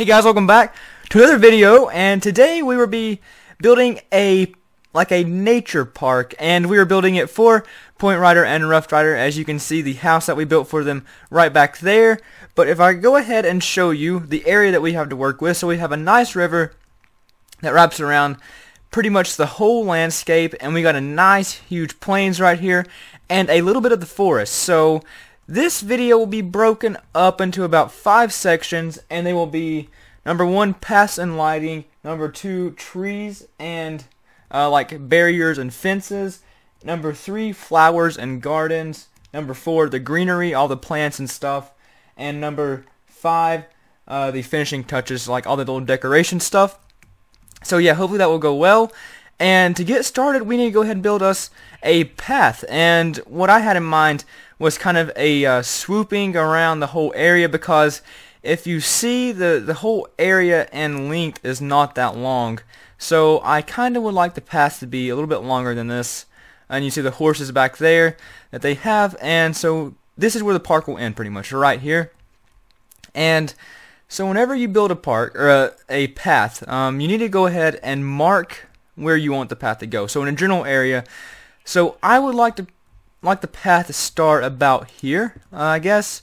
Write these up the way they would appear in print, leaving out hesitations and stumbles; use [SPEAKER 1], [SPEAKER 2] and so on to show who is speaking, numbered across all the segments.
[SPEAKER 1] Hey guys, welcome back to another video, and today we will be building a nature park, and we are building it for Point Rider and Rough Rider. As you can see, the house that we built for them right back there. But if I go ahead and show you the area that we have to work with, so we have a nice river that wraps around pretty much the whole landscape, and we got a nice huge plains right here and a little bit of the forest. So this video will be broken up into about 5 sections, and they will be number 1, paths and lighting, number 2, trees and like barriers and fences, number 3, flowers and gardens, number 4, the greenery, all the plants and stuff, and number 5, the finishing touches, like all the little decoration stuff. So yeah, hopefully that will go well. And to get started, we need to go ahead and build us a path. And what I had in mind was kind of a swooping around the whole area, because if you see, the whole area and length is not that long. So I kind of would like the path to be a little bit longer than this. And you see the horses back there that they have. And so this is where the park will end, pretty much, right here. And so whenever you build a park, or a path, you need to go ahead and mark where you want the path to go. So in a general area, so I would like the path to start about here, I guess,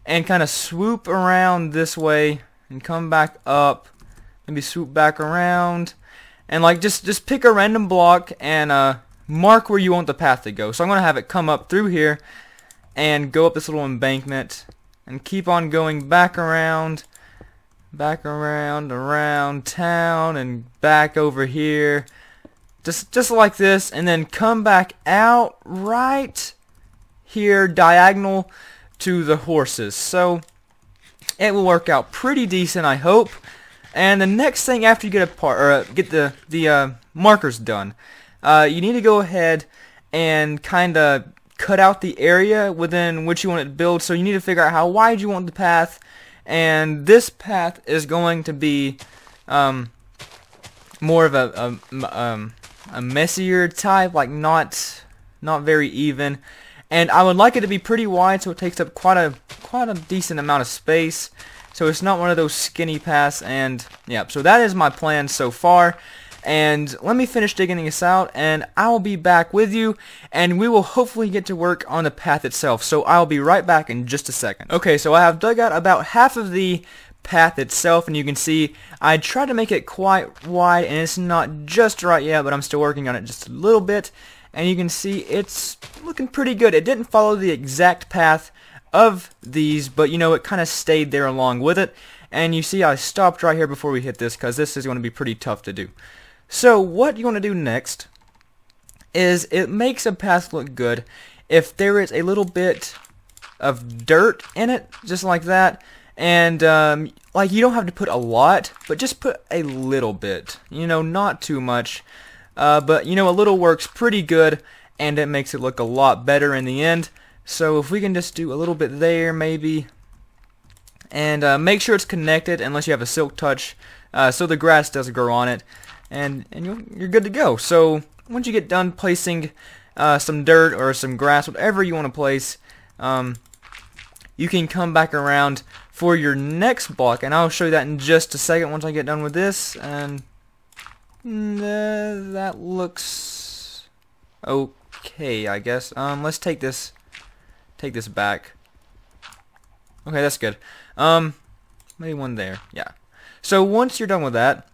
[SPEAKER 1] and kind of swoop around this way and come back up, maybe swoop back around, and like just pick a random block and mark where you want the path to go. So I'm gonna have it come up through here and go up this little embankment and keep on going back around, around town, and back over here, just like this, and then come back out right here diagonal to the horses. So it will work out pretty decent, I hope. And the next thing after you get get the markers done, you need to go ahead and kind of cut out the area within which you want it to build. So you need to figure out how wide you want the path. And this path is going to be more of a messier type, like not very even. And I would like it to be pretty wide, so it takes up quite a decent amount of space. So it's not one of those skinny paths. And yeah, so that is my plan so far. And let me finish digging this out, and I'll be back with you, and we will hopefully get to work on the path itself. So I'll be right back in just a second. Okay, so I have dug out about half of the path itself, and you can see I tried to make it quite wide, and it's not just right yet, but I'm still working on it just a little bit. And you can see it's looking pretty good. It didn't follow the exact path of these, but you know, it kind of stayed there along with it. And you see I stopped right here before we hit this, because this is going to be pretty tough to do. So what you want to do next is, it makes a path look good if there is a little bit of dirt in it, just like that. And like, you don't have to put a lot, but just put a little bit, you know, not too much. But you know, a little works pretty good, and it makes it look a lot better in the end. So if we can just do a little bit there, maybe, and make sure it's connected unless you have a silk touch, so the grass doesn't grow on it. And you're good to go. So once you get done placing some dirt or some grass, whatever you want to place, you can come back around for your next block, and I'll show you that in just a second once I get done with this. And that looks okay, I guess. Let's take this back. Okay, that's good. Maybe one there. Yeah. So once you're done with that,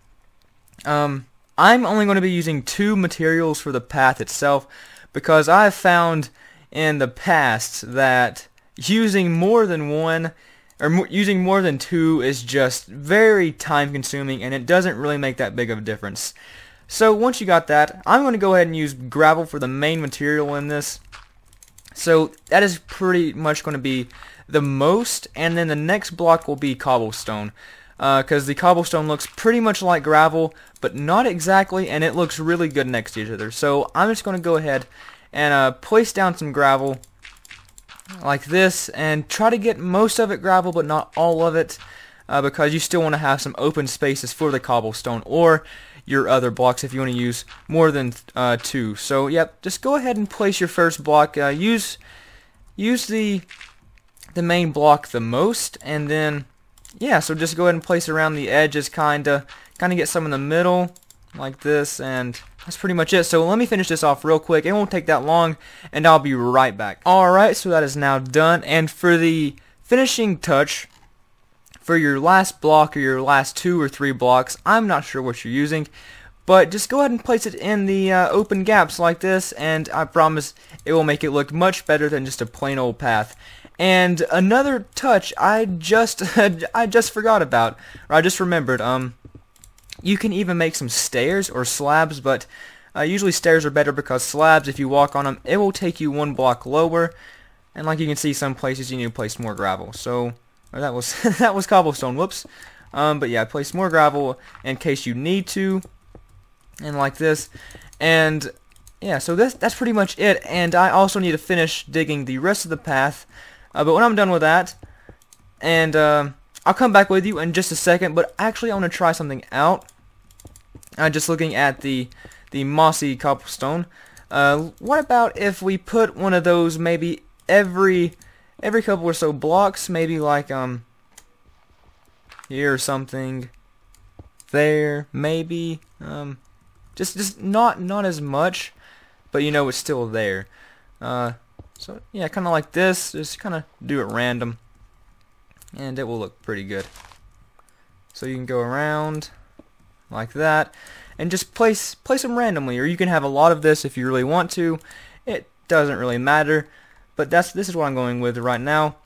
[SPEAKER 1] I'm only going to be using 2 materials for the path itself, because I've found in the past that using more than one, or using more than 2, is just very time consuming, and it doesn't really make that big of a difference. So once you got that, I'm going to go ahead and use gravel for the main material in this. So that is pretty much going to be the most, and then the next block will be cobblestone. Because the cobblestone looks pretty much like gravel, but not exactly, and it looks really good next to each other. So I'm just going to go ahead and place down some gravel like this, and try to get most of it gravel, but not all of it, because you still want to have some open spaces for the cobblestone, or your other blocks if you want to use more than 2. So yep, just go ahead and place your first block. Use the main block the most, and then yeah, so just go ahead and place around the edges, kinda get some in the middle like this, and that's pretty much it. So let me finish this off real quick. It won't take that long, and I'll be right back. Alright, so that is now done, and for the finishing touch, for your last block or your last 2 or 3 blocks, I'm not sure what you're using, but just go ahead and place it in the open gaps like this, and I promise it will make it look much better than just a plain old path. And another touch I just forgot about, or I just remembered, you can even make some stairs or slabs, but usually stairs are better because slabs, if you walk on them, it will take you 1 block lower, and like you can see, some places you need to place more gravel. So that was that was cobblestone. Whoops. But yeah, place more gravel in case you need to, and like this. And yeah, so that's pretty much it. And I also need to finish digging the rest of the path. But when I'm done with that, and I'll come back with you in just a second. But actually, I want to try something out. Just looking at the mossy cobblestone. What about if we put one of those maybe every couple or so blocks, maybe like here or something, there, maybe, just not as much, but you know it's still there. So yeah, kind of like this, just kind of do it random, and it will look pretty good. So you can go around like that, and just place them randomly, or you can have a lot of this if you really want to. It doesn't really matter. But this is what I'm going with right now.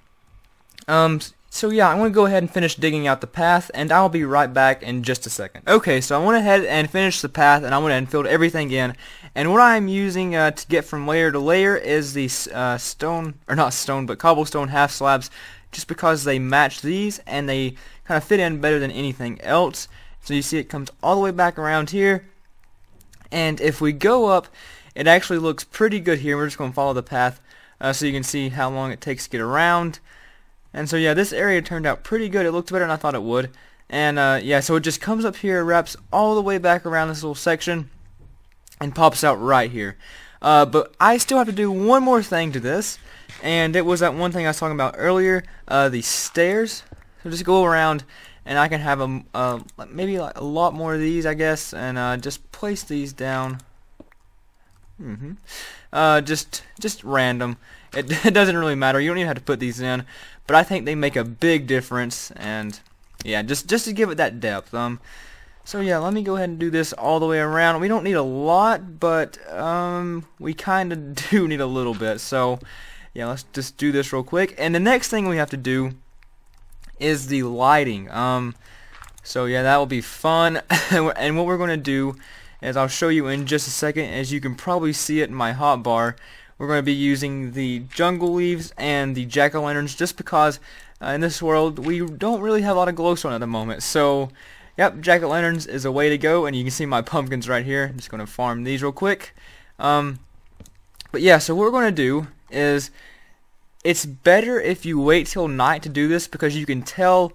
[SPEAKER 1] So yeah, I'm going to go ahead and finish digging out the path, and I'll be right back in just a second. Okay, so I went ahead and finished the path, and I went ahead and filled everything in. And what I'm using to get from layer to layer is the cobblestone half slabs, just because they match these, and they kind of fit in better than anything else. So you see it comes all the way back around here. And if we go up, it actually looks pretty good here. We're just going to follow the path. So you can see how long it takes to get around. And so yeah, this area turned out pretty good. It looked better than I thought it would. And yeah, so it just comes up here, wraps all the way back around this little section, and pops out right here. But I still have to do one more thing to this, and it was that one thing I was talking about earlier, the stairs. So just go around, and I can have maybe like a lot more of these, I guess, and just place these down. Just random. It doesn't really matter. You don't even have to put these in, but I think they make a big difference. And yeah, just to give it that depth. So yeah, let me go ahead and do this all the way around. We don't need a lot, but we kind of do need a little bit. So yeah, let's just do this real quick. And the next thing we have to do is the lighting. So yeah, that will be fun. And what we're going to do, as I'll show you in just a second, as you can probably see it in my hotbar, we're going to be using the jungle leaves and the jack-o'-lanterns, just because in this world we don't really have a lot of glowstone at the moment. So yep, jack-o'-lanterns is a way to go, and you can see my pumpkins right here. I'm just going to farm these real quick. But yeah, so what we're going to do is, it's better if you wait till night to do this, because you can tell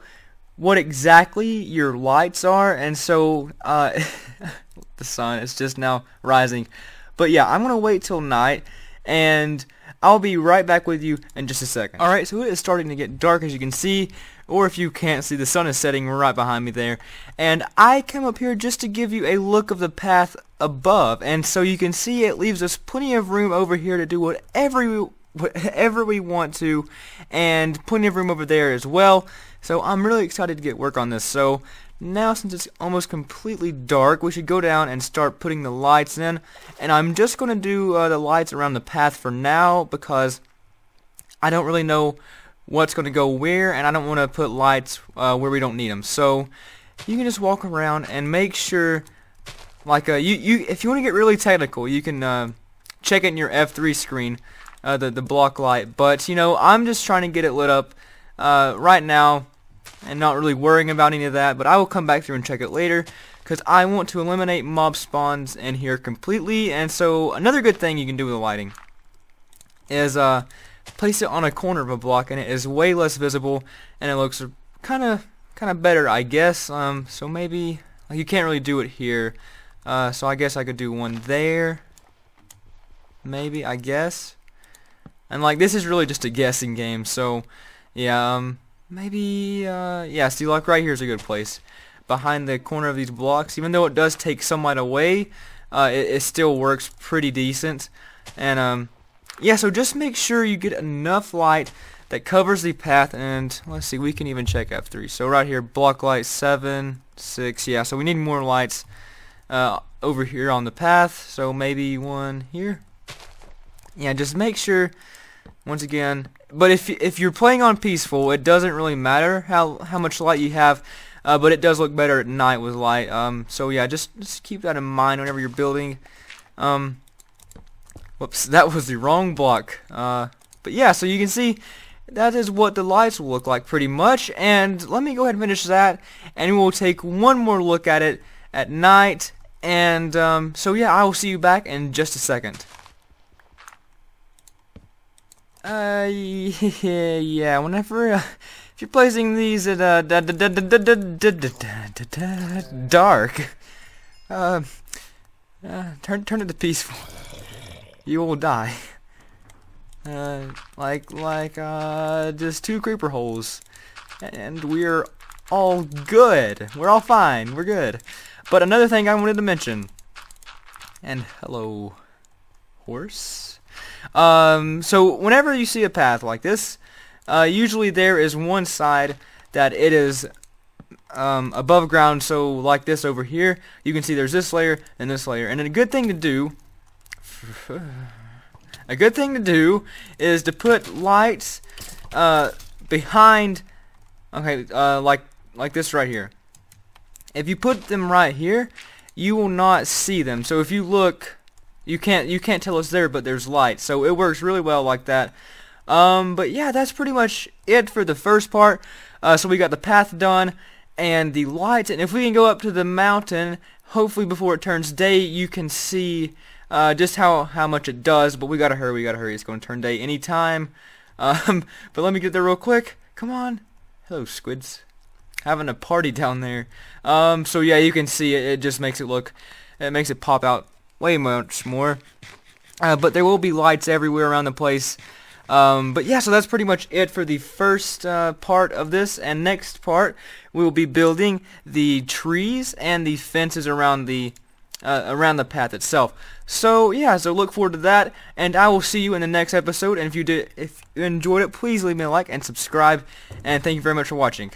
[SPEAKER 1] what exactly your lights are. And so the sun is just now rising. But yeah, I'm going to wait till night, and I'll be right back with you in just a second. Alright, so it is starting to get dark, as you can see, or if you can't see, the sun is setting right behind me there. And I came up here just to give you a look of the path above, and so you can see it leaves us plenty of room over here to do whatever we want to, and plenty of room over there as well. So I'm really excited to get work on this. So now, since it's almost completely dark, we should go down and start putting the lights in. And I'm just going to do the lights around the path for now, because I don't really know what's going to go where, and I don't want to put lights where we don't need them. So you can just walk around and make sure, like if you want to get really technical, you can check it in your F3 screen, the block light. But you know, I'm just trying to get it lit up right now, and not really worrying about any of that. But I will come back through and check it later, because I want to eliminate mob spawns in here completely. And so another good thing you can do with the lighting is place it on a corner of a block, and it is way less visible, and it looks kind of better, I guess. So maybe, like, you can't really do it here, so I guess I could do one there, maybe, I guess. And like, this is really just a guessing game, so yeah, maybe, yeah, see, like right here is a good place. Behind the corner of these blocks, even though it does take some light away, it still works pretty decent. And, yeah, so just make sure you get enough light that covers the path, and let's see, we can even check F3. So right here, block light 7, 6, yeah, so we need more lights over here on the path, so maybe one here. Yeah, just make sure, once again, but if you're playing on peaceful, it doesn't really matter how much light you have, but it does look better at night with light. So yeah, just keep that in mind whenever you're building. Whoops, that was the wrong block. But yeah, so you can see that is what the lights will look like pretty much. And let me go ahead and finish that, and we'll take one more look at it at night. And so yeah, I will see you back in just a second. Yeah, whenever if you're placing these at dark, turn it to peaceful. You will die. Just 2 creeper holes, and we're all good. We're all fine. We're good. But another thing I wanted to mention, and hello, horse. So whenever you see a path like this, usually there is one side that it is above ground. So like this over here, you can see there's this layer and this layer. And a good thing to do, is to put lights behind. Okay, like this right here. If you put them right here, you will not see them. So if you look, you can't tell it's there, but there's light. So it works really well like that. But yeah, that's pretty much it for the first part. So we got the path done and the lights, and if we can go up to the mountain, hopefully before it turns day, you can see just how much it does. But we gotta hurry. It's going to turn day anytime. But let me get there real quick. Come on. Hello, squids. Having a party down there. So yeah, you can see it. It just makes it pop out way much more. But there will be lights everywhere around the place. But yeah, so that's pretty much it for the first part of this. And next part, we will be building the trees and the fences around the path itself. So yeah, so look forward to that, and I will see you in the next episode. And if you enjoyed it, please leave me a like and subscribe. And thank you very much for watching.